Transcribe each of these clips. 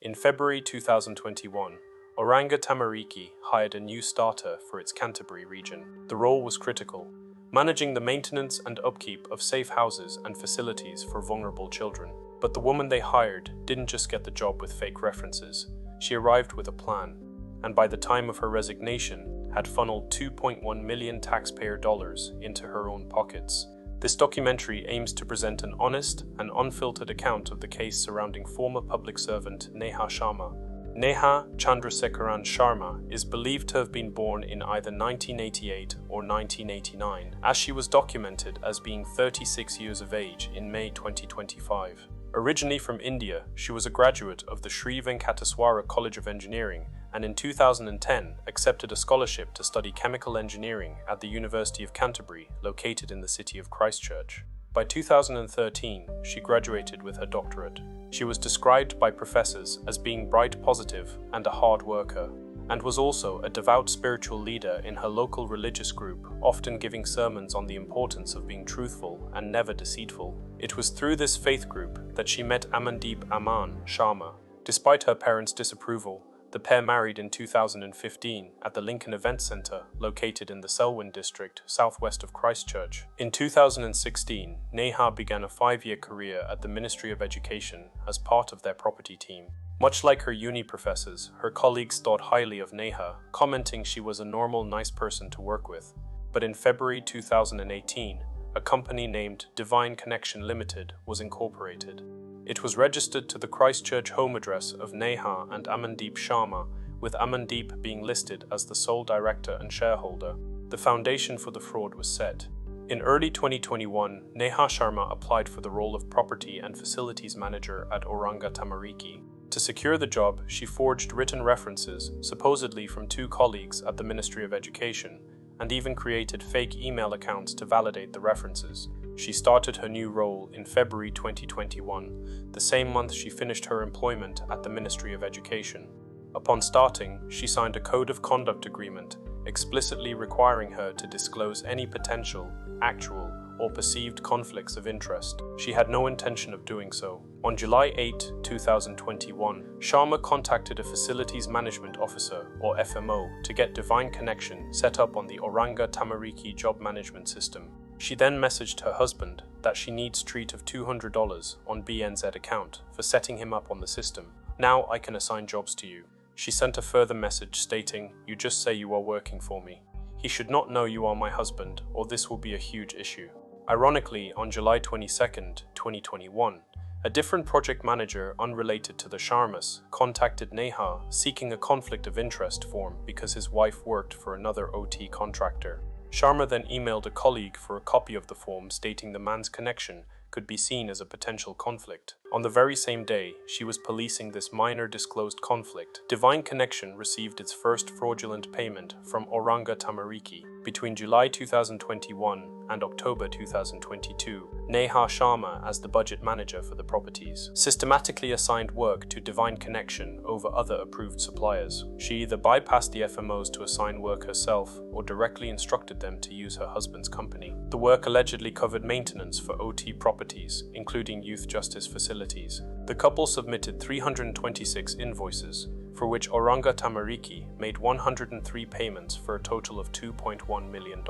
In February 2021, Oranga Tamariki hired a new starter for its Canterbury region. The role was critical, managing the maintenance and upkeep of safe houses and facilities for vulnerable children. But the woman they hired didn't just get the job with fake references. She arrived with a plan, and by the time of her resignation, had funneled $2.1 million taxpayer dollars into her own pockets. This documentary aims to present an honest and unfiltered account of the case surrounding former public servant Neha Sharma. Neha Chandrasekaran Sharma is believed to have been born in either 1988 or 1989, as she was documented as being 36 years of age in May 2025. Originally from India, she was a graduate of the Sri Venkateswara College of Engineering and in 2010 accepted a scholarship to study chemical engineering at the University of Canterbury, located in the city of Christchurch. By 2013, she graduated with her doctorate. She was described by professors as being bright, positive, and a hard worker, and was also a devout spiritual leader in her local religious group, often giving sermons on the importance of being truthful and never deceitful. It was through this faith group that she met Amandeep Aman Sharma. Despite her parents' disapproval, the pair married in 2015 at the Lincoln Event Centre, located in the Selwyn district, southwest of Christchurch. In 2016, Neha began a 5-year career at the Ministry of Education as part of their property team. Much like her uni professors, her colleagues thought highly of Neha, commenting she was a normal, nice person to work with. But in February 2018, a company named Divine Connection Limited was incorporated. It was registered to the Christchurch home address of Neha and Amandeep Sharma, with Amandeep being listed as the sole director and shareholder. The foundation for the fraud was set. In early 2021, Neha Sharma applied for the role of Property and Facilities Manager at Oranga Tamariki. To secure the job, she forged written references, supposedly from 2 colleagues at the Ministry of Education, and even created fake email accounts to validate the references. She started her new role in February 2021, the same month she finished her employment at the Ministry of Education. Upon starting, she signed a Code of Conduct agreement, explicitly requiring her to disclose any potential, actual, or perceived conflicts of interest. She had no intention of doing so. On July 8, 2021, Sharma contacted a Facilities Management Officer, or FMO, to get Divine Connection set up on the Oranga Tamariki job management system. She then messaged her husband that she needs treat of $200 on BNZ account for setting him up on the system. Now I can assign jobs to you. She sent a further message stating, "You just say you are working for me. He should not know you are my husband, or this will be a huge issue." Ironically, on July 22, 2021, a different project manager unrelated to the Sharmas contacted Neha seeking a conflict of interest form because his wife worked for another OT contractor. Sharma then emailed a colleague for a copy of the form stating the man's connection could be seen as a potential conflict. On the very same day she was policing this minor disclosed conflict, Divine Connection received its first fraudulent payment from Oranga Tamariki. Between July 2021 and October 2022, Neha Sharma, as the budget manager for the properties, systematically assigned work to Divine Connection over other approved suppliers. She either bypassed the FMOs to assign work herself or directly instructed them to use her husband's company. The work allegedly covered maintenance for OT properties, including youth justice facilities. The couple submitted 326 invoices, for which Oranga Tamariki made 103 payments for a total of $2.1 million.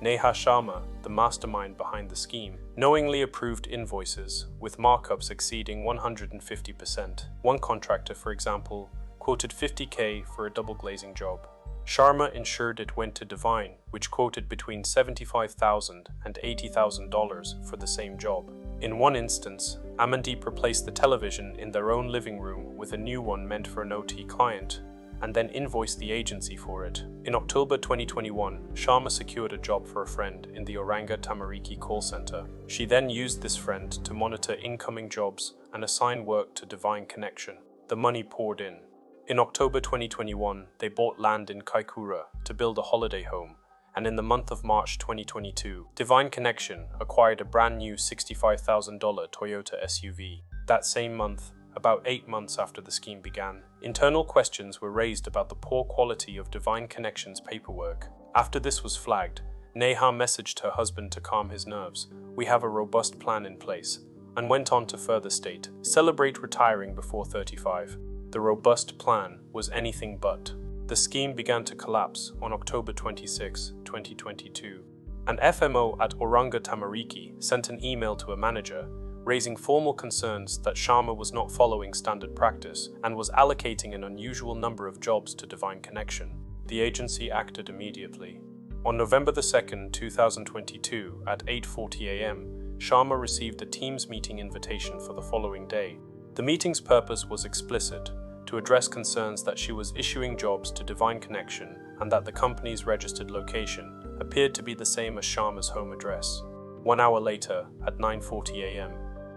Neha Sharma, the mastermind behind the scheme, knowingly approved invoices, with markups exceeding 150%. One contractor, for example, quoted $50K for a double glazing job. Sharma ensured it went to Divine, which quoted between $75,000 and $80,000 for the same job. In one instance, Amandeep replaced the television in their own living room with a new one meant for an OT client, and then invoiced the agency for it. In October 2021, Sharma secured a job for a friend in the Oranga Tamariki call center. She then used this friend to monitor incoming jobs and assign work to Divine Connection. The money poured in. In October 2021, they bought land in Kaikoura to build a holiday home, and in the month of March 2022, Divine Connection acquired a brand new $65,000 Toyota SUV. That same month, about 8 months after the scheme began, internal questions were raised about the poor quality of Divine Connection's paperwork. After this was flagged, Neha messaged her husband to calm his nerves. "We have a robust plan in place," and went on to further state, "Celebrate retiring before 35. The robust plan was anything but. The scheme began to collapse on October 26, 2022. An FMO at Oranga Tamariki sent an email to a manager, raising formal concerns that Sharma was not following standard practice and was allocating an unusual number of jobs to Divine Connection. The agency acted immediately. On November 2, 2022, at 8:40 a.m., Sharma received a Teams meeting invitation for the following day. The meeting's purpose was explicit: to address concerns that she was issuing jobs to Divine Connection and that the company's registered location appeared to be the same as Sharma's home address. 1 hour later, at 9:40 a.m.,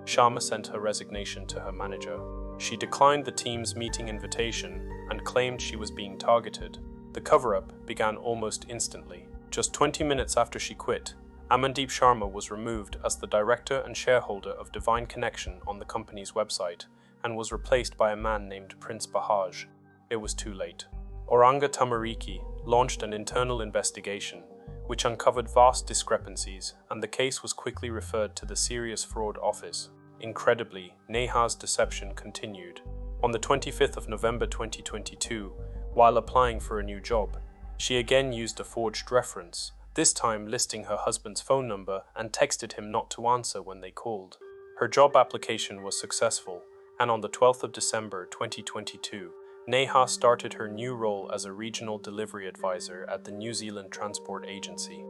Sharma sent her resignation to her manager. She declined the team's meeting invitation and claimed she was being targeted. The cover-up began almost instantly. Just 20 minutes after she quit, Amandeep Sharma was removed as the director and shareholder of Divine Connection on the company's website and was replaced by a man named Prince Bahaj. It was too late. Oranga Tamariki launched an internal investigation, which uncovered vast discrepancies, and the case was quickly referred to the Serious Fraud Office. Incredibly, Neha's deception continued. On the 25th of November 2022, while applying for a new job, she again used a forged reference, this time listing her husband's phone number, and texted him not to answer when they called. Her job application was successful, and on the 12th of December 2022, Neha started her new role as a regional delivery advisor at the New Zealand Transport Agency.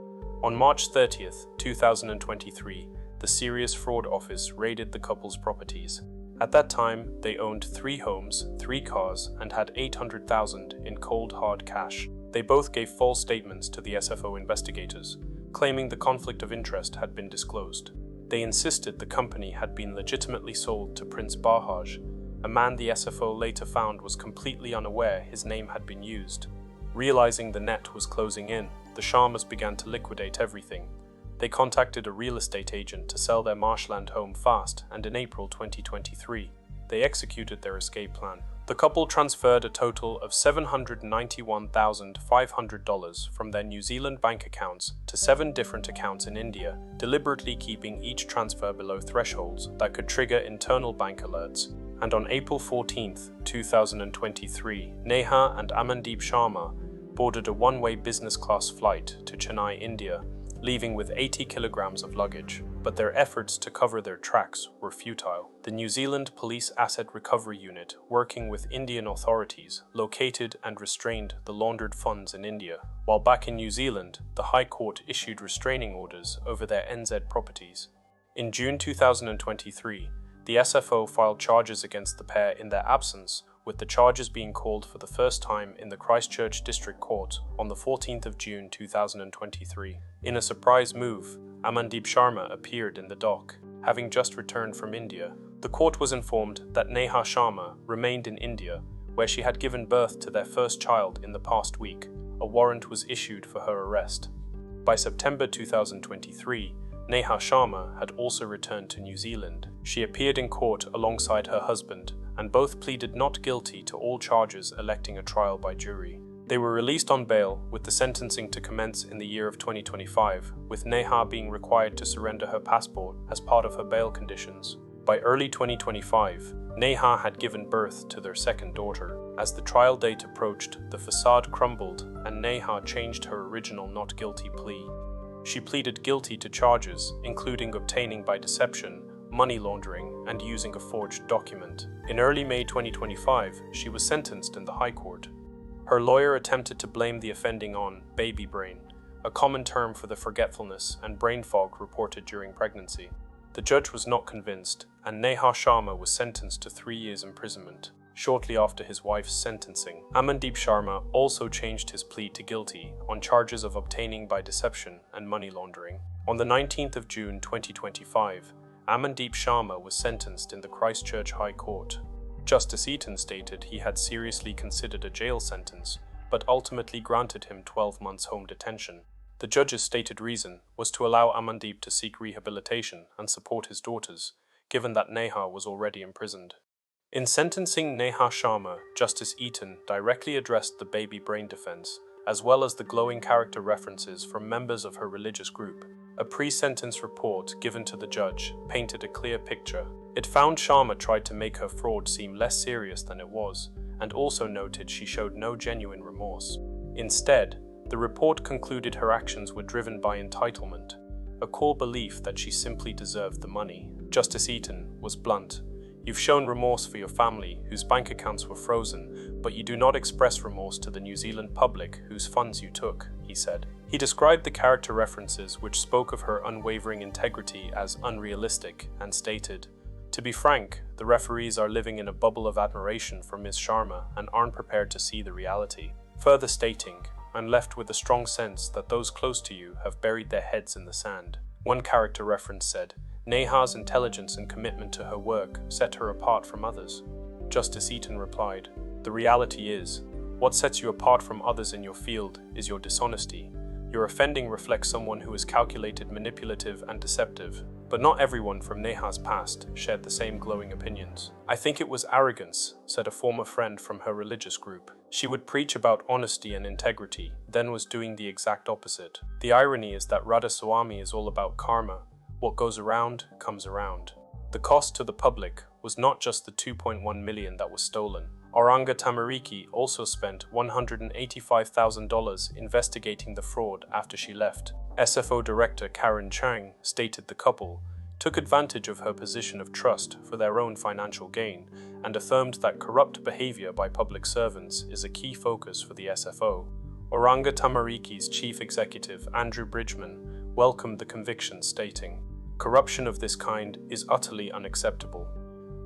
On March 30th, 2023, the Serious Fraud Office raided the couple's properties. At that time, they owned 3 homes, 3 cars, and had $800,000 in cold hard cash. They both gave false statements to the SFO investigators, claiming the conflict of interest had been disclosed. They insisted the company had been legitimately sold to Prince Bahaj, a man the SFO later found was completely unaware his name had been used. Realizing the net was closing in, the Sharmas began to liquidate everything. They contacted a real estate agent to sell their marshland home fast, and in April 2023, they executed their escape plan. The couple transferred a total of $791,500 from their New Zealand bank accounts to 7 different accounts in India, deliberately keeping each transfer below thresholds that could trigger internal bank alerts. And on April 14, 2023, Neha and Amandeep Sharma boarded a one-way business-class flight to Chennai, India, leaving with 80 kilograms of luggage. But their efforts to cover their tracks were futile. The New Zealand Police Asset Recovery Unit, working with Indian authorities, located and restrained the laundered funds in India. While back in New Zealand, the High Court issued restraining orders over their NZ properties. In June 2023, the SFO filed charges against the pair in their absence, with the charges being called for the first time in the Christchurch District Court on the 14th of June 2023. In a surprise move, Amandeep Sharma appeared in the dock, having just returned from India. The court was informed that Neha Sharma remained in India, where she had given birth to their first child in the past week. A warrant was issued for her arrest. By September 2023, Neha Sharma had also returned to New Zealand. She appeared in court alongside her husband, and both pleaded not guilty to all charges, electing a trial by jury. They were released on bail, with the sentencing to commence in the year of 2025, with Neha being required to surrender her passport as part of her bail conditions. By early 2025, Neha had given birth to their second daughter. As the trial date approached, the facade crumbled, and Neha changed her original not guilty plea. She pleaded guilty to charges, including obtaining by deception, money laundering, and using a forged document. In early May 2025, she was sentenced in the High Court. Her lawyer attempted to blame the offending on baby brain, a common term for the forgetfulness and brain fog reported during pregnancy. The judge was not convinced, and Neha Sharma was sentenced to 3 years imprisonment. Shortly after his wife's sentencing, Amandeep Sharma also changed his plea to guilty on charges of obtaining by deception and money laundering. On the 19th of June 2025, Amandeep Sharma was sentenced in the Christchurch High Court. Justice Eaton stated he had seriously considered a jail sentence, but ultimately granted him 12 months home detention. The judge's stated reason was to allow Amandeep to seek rehabilitation and support his daughters, given that Neha was already imprisoned. In sentencing Neha Sharma, Justice Eaton directly addressed the baby brain defense, as well as the glowing character references from members of her religious group. A pre-sentence report given to the judge painted a clear picture. It found Sharma tried to make her fraud seem less serious than it was, and also noted she showed no genuine remorse. Instead, the report concluded her actions were driven by entitlement, a core belief that she simply deserved the money. Justice Eaton was blunt. You've shown remorse for your family, whose bank accounts were frozen, but you do not express remorse to the New Zealand public, whose funds you took, he said. He described the character references which spoke of her unwavering integrity as unrealistic and stated, "To be frank, the referees are living in a bubble of admiration for Ms. Sharma and aren't prepared to see the reality." Further stating, "I'm left with a strong sense that those close to you have buried their heads in the sand." One character reference said, "Neha's intelligence and commitment to her work set her apart from others." Justice Eaton replied, "The reality is, what sets you apart from others in your field is your dishonesty. Your offending reflects someone who is calculated, manipulative, and deceptive." But not everyone from Neha's past shared the same glowing opinions. "I think it was arrogance," said a former friend from her religious group. "She would preach about honesty and integrity, then was doing the exact opposite. The irony is that Radhaswamy is all about karma. What goes around, comes around." The cost to the public was not just the $2.1 million that was stolen. Auranga Tamariki also spent $185,000 investigating the fraud after she left. SFO Director Karen Chang stated the couple took advantage of her position of trust for their own financial gain and affirmed that corrupt behavior by public servants is a key focus for the SFO. Auranga Tamariki's chief executive, Andrew Bridgman, welcomed the conviction, stating, "Corruption of this kind is utterly unacceptable.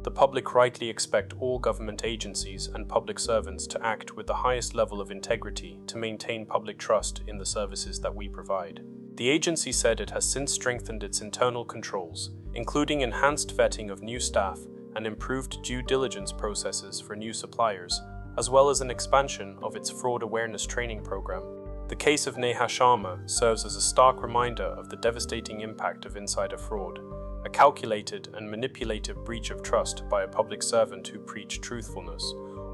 The public rightly expect all government agencies and public servants to act with the highest level of integrity to maintain public trust in the services that we provide." The agency said it has since strengthened its internal controls, including enhanced vetting of new staff and improved due diligence processes for new suppliers, as well as an expansion of its fraud awareness training program. The case of Neha Sharma serves as a stark reminder of the devastating impact of insider fraud, a calculated and manipulative breach of trust by a public servant who preached truthfulness,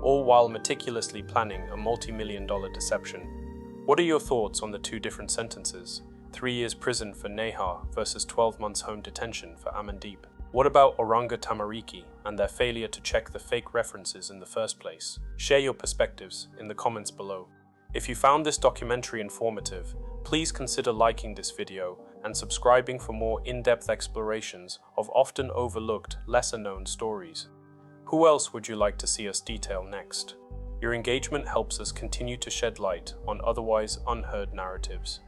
all while meticulously planning a multi-million-dollar deception. What are your thoughts on the two different sentences? 3 years prison for Neha versus 12 months home detention for Amandeep. What about Auranga Tamariki and their failure to check the fake references in the first place? Share your perspectives in the comments below. If you found this documentary informative, please consider liking this video and subscribing for more in-depth explorations of often overlooked, lesser-known stories. Who else would you like to see us detail next? Your engagement helps us continue to shed light on otherwise unheard narratives.